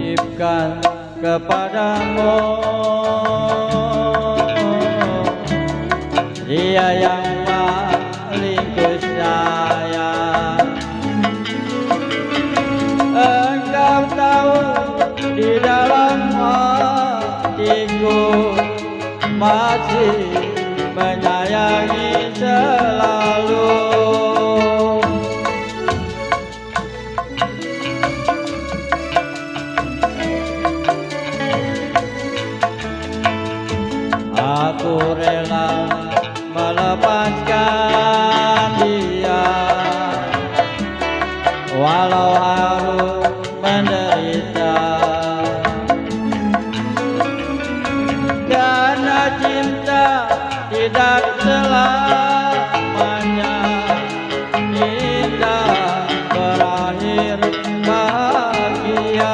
Titipkan kepadamu Dia yang paling ku sayang. Engkau tahu di dalam hatiku masih menyayangi selalu. Aku rela melepaskan dia, walau harus menderita, karena cinta tidak selamanya indah berakhir bahagia.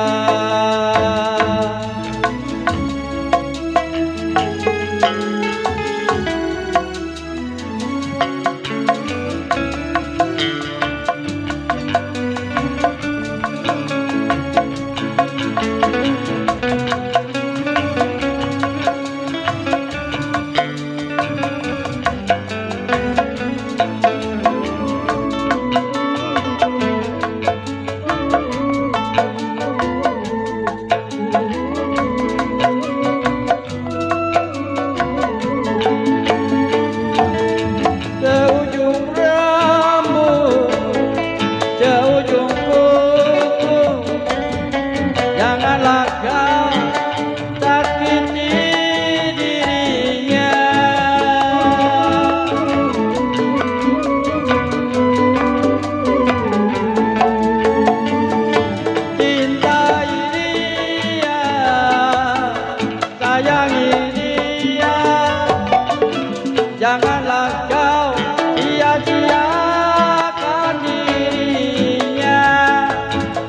Janganlah kau sia-siakan dirinya,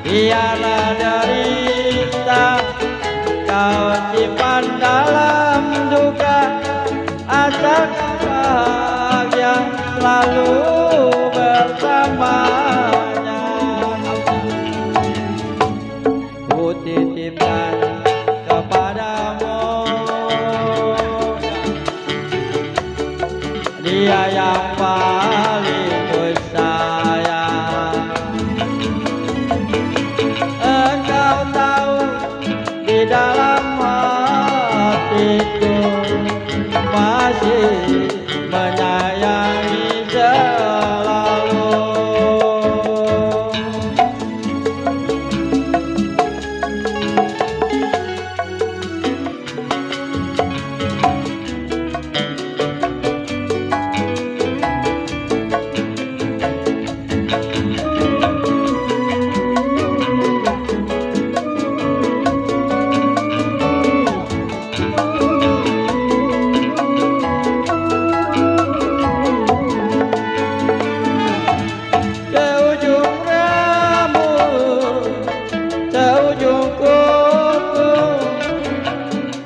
biarlah derita kau simpan dalam duka, asalkan bahagia selalu bersamanya. Ku titipkan kepadamu Dia yang paling ku sayang. Engkau tahu di dalam hatiku masih menyayangi selalu.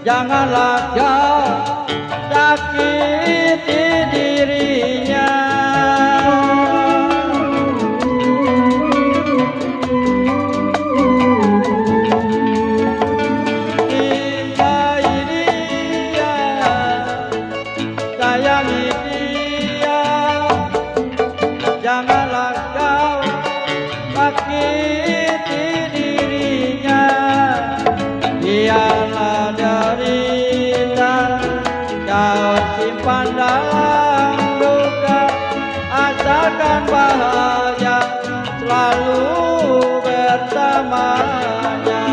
Janganlah kau sakiti dirinya, cintai dia, sayangi dia. Janganlah kau sakiti dirinya, biarlah derita kau simpan dalam duka, asalkan bahagia selalu bersamanya.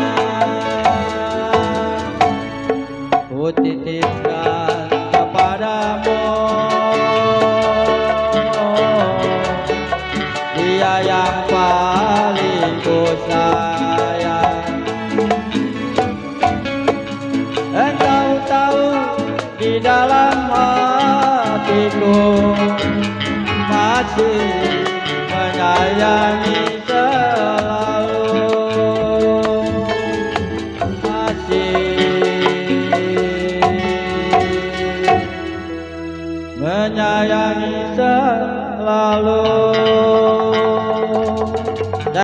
Ku titipkan kepadamu Dia yang paling ku sayang. Engkau tahu di dalam hatiku masih menyayangi selalu. menyayangi selalu.